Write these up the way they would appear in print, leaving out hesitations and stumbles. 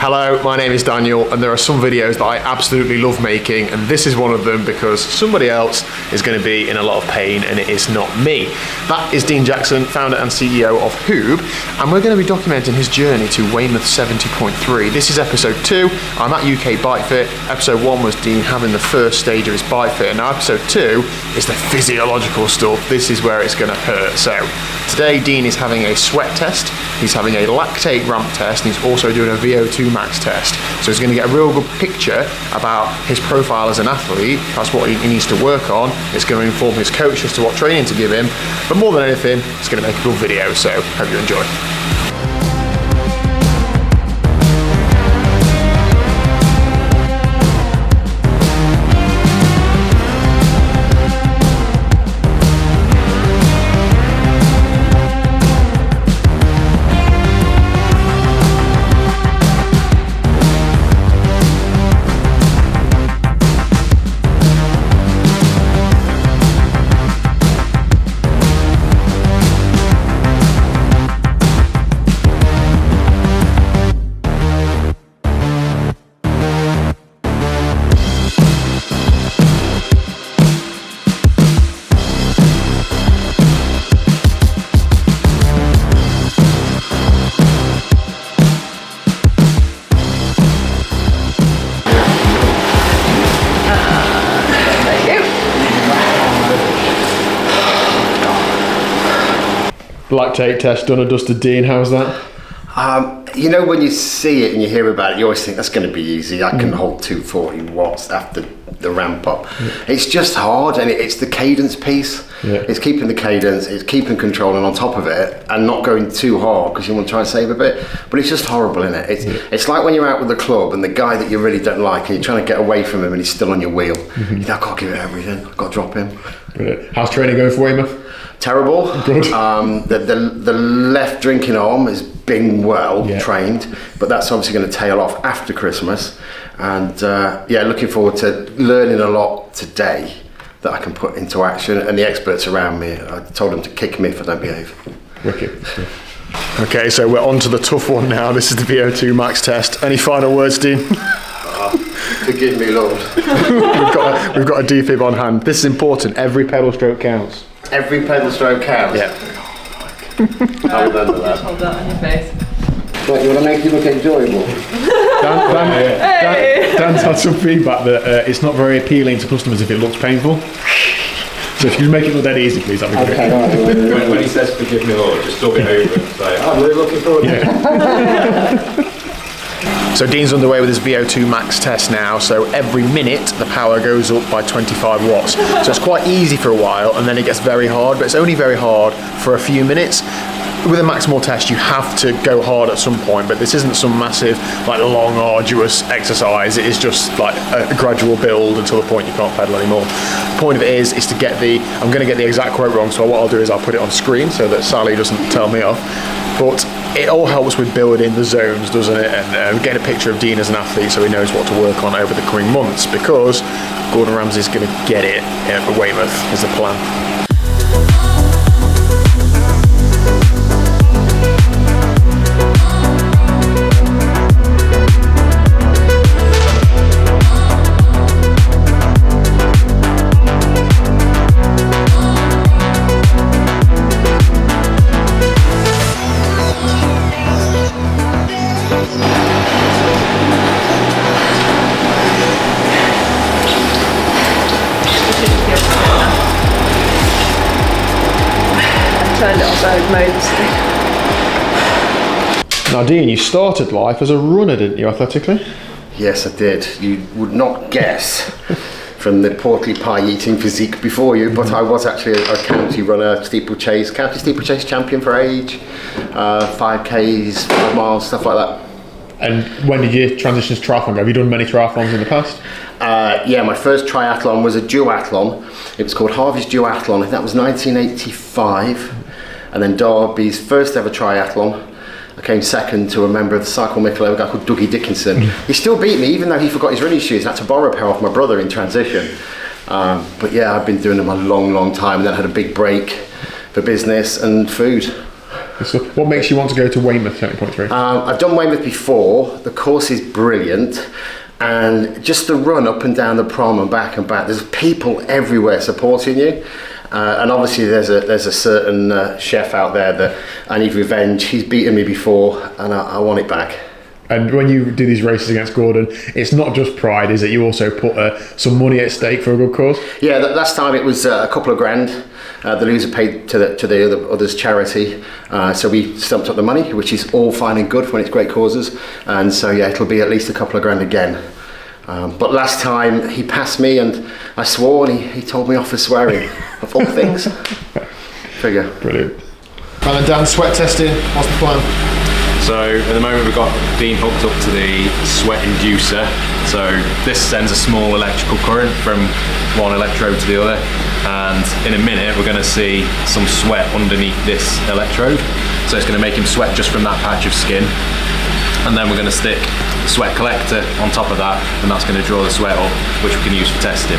Hello, my name is Daniel, and there are some videos that I absolutely love making, and this is one of them because somebody else is going to be in a lot of pain, and it is not me. That is Dean Jackson, founder and CEO of Hoob, and we're going to be documenting his journey to Weymouth 70.3. This is episode 2. I'm at UK Bike Fit. Episode 1 was Dean having the first stage of his bike fit, and now episode 2 is the physiological stuff. This is where it's going to hurt. So today Dean is having a sweat test, he's having a lactate ramp test, and he's also doing a VO2 max test. So he's going to get a real good picture about his profile as an athlete. That's what he needs to work on. It's going to inform his coach as to what training to give him, but more than anything, it's going to make a good video. So hope you enjoy. Lactate test done and dusted. Dean, how's that? You know, when you see it and you hear about it, you always think that's going to be easy. I can hold 240 watts after the ramp up. It's just hard, and it's the cadence piece. It's keeping the cadence, it's keeping control, and on top of it, and not going too hard because you want to try and save a bit. But it's just horrible, isn't it? It's like when you're out with the club and the guy that you really don't like, and you're trying to get away from him, and he's still on your wheel. You think, I've got to give it everything. I've got to drop him. Brilliant. How's training going for Weymouth? Terrible. Good. The left drinking arm has been well trained, but that's obviously going to tail off after Christmas. And looking forward to learning a lot today that I can put into action. And the experts around me, I told them to kick me if I don't behave. Wicked. Okay, so we're on to the tough one now. This is the VO2 max test. Any final words, Dean? Forgive me, Lord. we've got a defib on hand. This is important. Every pedal stroke counts. Every pedal stroke counts? Yeah. I remember that. Hold that on your face. What, you want to make it look enjoyable? Dan's had some feedback that it's not very appealing to customers if it looks painful. So if you can make it look that easy, please, that'd be great. Right. When he says forgive me, Lord, just dub it over and say, I'm really looking forward to it. So Dean's underway with his VO2 max test now, so every minute the power goes up by 25 watts. So it's quite easy for a while, and then it gets very hard, but it's only very hard for a few minutes. With a maximal test, you have to go hard at some point, but this isn't some massive, long, arduous exercise. It is just like a gradual build until the point you can't pedal anymore. The point of it is to get I'm going to get the exact quote wrong, so what I'll do is I'll put it on screen so that Sally doesn't tell me off. But it all helps with building the zones, doesn't it? And get a picture of Dean as an athlete so he knows what to work on over the coming months, because Gordon Ramsay's going to get it for Weymouth is the plan. Turned it on road mode. Now, Dean, you started life as a runner, didn't you, athletically? Yes, I did. You would not guess from the portly pie eating physique before you, but I was actually a county runner, county steeplechase champion for age, 5Ks, 5 miles, stuff like that. And when did you transition to triathlon? Have you done many triathlons in the past? My first triathlon was a duathlon. It was called Harvey's Duathlon. I think that was 1985. And then Derby's first ever triathlon. I came second to a member of the Cycle Michelin, a guy called Dougie Dickinson. He still beat me, even though he forgot his running shoes. I had to borrow a pair off my brother in transition. But yeah, I've been doing them a long, long time, and then I had a big break for business and food. So what makes you want to go to Weymouth 70.3? I've done Weymouth before. The course is brilliant. And just the run up and down the prom and back, there's people everywhere supporting you. And obviously there's a certain chef out there that I need revenge. He's beaten me before and I want it back. And when you do these races against Gordon, it's not just pride, is it? You also put some money at stake for a good cause? Yeah, last time it was a couple of grand. The loser paid to the other's charity. So we stumped up the money, which is all fine and good when it's great causes. And so yeah, it'll be at least a couple of grand again. But last time he passed me and I swore and he told me off for swearing, of all things. Figure. Brilliant. And then Dan, sweat testing, what's the plan? So at the moment we've got Dean hooked up to the sweat inducer. So this sends a small electrical current from one electrode to the other. And in a minute we're going to see some sweat underneath this electrode. So it's going to make him sweat just from that patch of skin. And then we're going to stick a sweat collector on top of that, and that's going to draw the sweat up, which we can use for testing.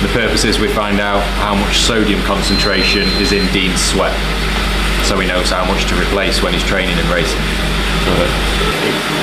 The purpose is we find out how much sodium concentration is in Dean's sweat, so he knows how much to replace when he's training and racing.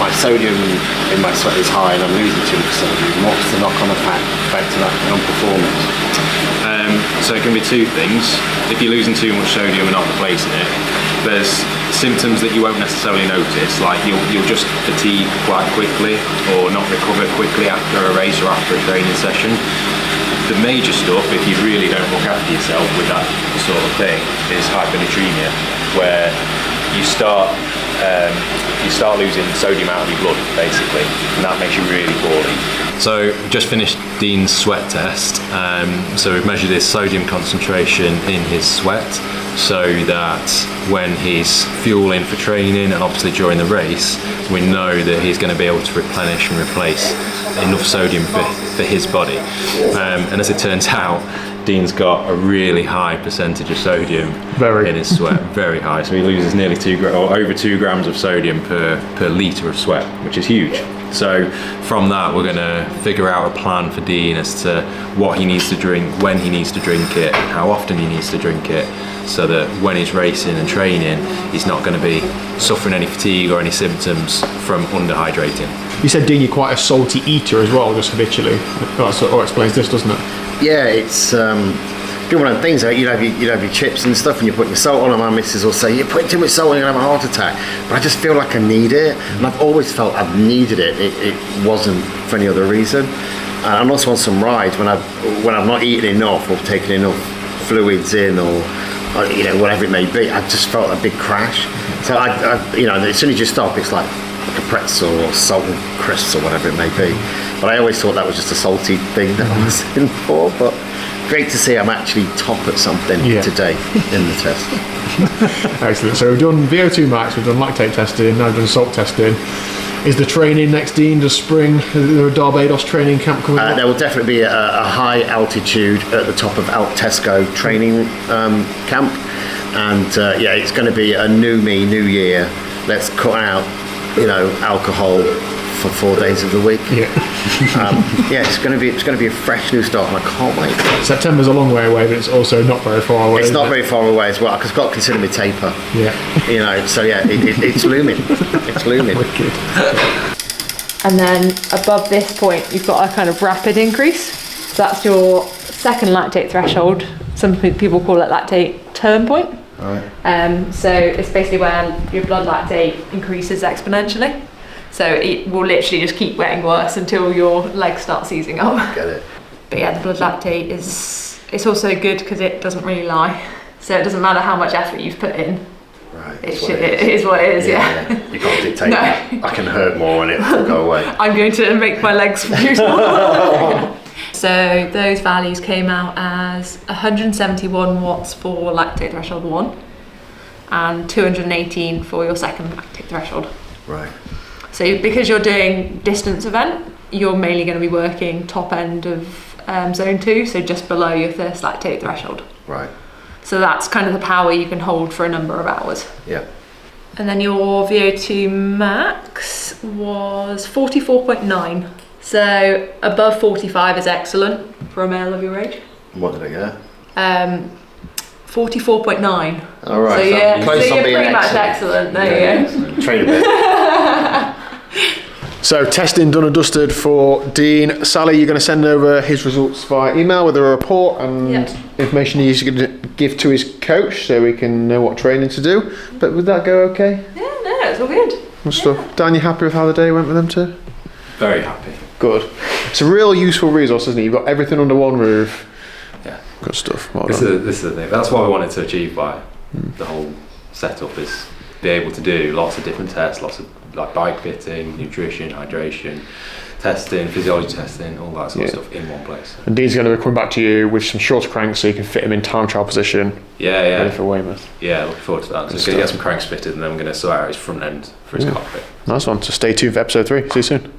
My sodium in my sweat is high and I'm losing too much sodium. What's the knock-on effect to that on performance? So it can be two things. If you're losing too much sodium and not replacing it, there's symptoms that you won't necessarily notice, like you'll just fatigue quite quickly or not recover quickly after a race or after a training session. The major stuff, if you really don't look after yourself with that sort of thing, is hypernatremia, where you start losing sodium out of your blood, basically, and that makes you really poorly. So just finished Dean's sweat test. So we've measured his sodium concentration in his sweat, so that when he's fueling for training and obviously during the race, we know that he's going to be able to replenish and replace enough sodium for his body. And as it turns out, Dean's got a really high percentage of sodium in his sweat, very high. So he loses nearly over 2 grams of sodium per litre of sweat, which is huge. So from that, we're going to figure out a plan for Dean as to what he needs to drink, when he needs to drink it, how often he needs to drink it, so that when he's racing and training, he's not going to be suffering any fatigue or any symptoms from underhydrating. You said, Dean, you're quite a salty eater as well, just habitually. That sort of explains this, doesn't it? Yeah, it's one of the things. You'd have your chips and stuff, and you put your salt on, and my missus will say, "You're putting too much salt, and you're gonna have a heart attack." But I just feel like I need it, and I've always felt I've needed it. It wasn't for any other reason. And also on some rides when I've not eaten enough or taken enough fluids in, or whatever it may be, I've just felt a big crash. So I as soon as you stop, it's like a pretzel or salt and crisps or whatever it may be. But I always thought that was just a salty thing that I was in for. But great to see I'm actually top at something today in the test. Excellent. So we've done VO2 max, we've done lactate testing, now we've done salt testing. Is the training next, Dean? Does spring, is there a Barbados training camp coming up? There will definitely be a high altitude at the top of Alp Tesco training camp. And it's going to be a new me, new year. Let's cut out, alcohol for 4 days of the week. It's going to be a fresh new start, and I can't wait. September's a long way away, but it's also not very far away. It's not very far away as well, because I've got to consider my taper. It's looming. It's looming. And then above this point, you've got a kind of rapid increase. So that's your second lactate threshold. Some people call it lactate turn point. Right. So it's basically when your blood lactate increases exponentially. So it will literally just keep getting worse until your legs start seizing up. Get it. But yeah, the blood lactate it's also good because it doesn't really lie. So it doesn't matter how much effort you've put in. Right. It is what it is, yeah. You can't dictate No. that. I can hurt more and it'll go away. I'm going to make my legs fuse more. So those values came out as 171 watts for lactate threshold 1 and 218 for your second lactate threshold. Right. So because you're doing distance event, you're mainly going to be working top end of zone 2, so just below your first lactate threshold. Right. So that's kind of the power you can hold for a number of hours. Yeah. And then your VO2 max was 44.9. So above 45 is excellent for a male of your age. What did I get? 44.9. All right. So yeah, close so on you're being pretty much excellent. excellent. There you go. Train a bit. So testing done and dusted for Dean. Sally, you're going to send over his results via email with a report and Yep. information he's going to give to his coach so we can know what training to do. But would that go okay? Yeah, no, it's all good. Good stuff. Dan, you happy with how the day went with them too? Very happy. Good. It's a real useful resource, isn't it? You've got everything under one roof. Yeah. Good stuff. Well This done. is the thing. That's what we wanted to achieve by the whole setup, is be able to do lots of different tests, lots of like bike fitting, nutrition, hydration, testing, physiology testing, all that sort of stuff in one place. And Dean's going to be coming back to you with some shorter cranks so you can fit him in time trial position, ready Yeah, for Weymouth. yeah. Looking forward to that. So Good he's going to get stuff. some cranks fitted, and then we're going to sort out his front end for his cockpit. Nice one. So stay tuned for episode 3. See you soon.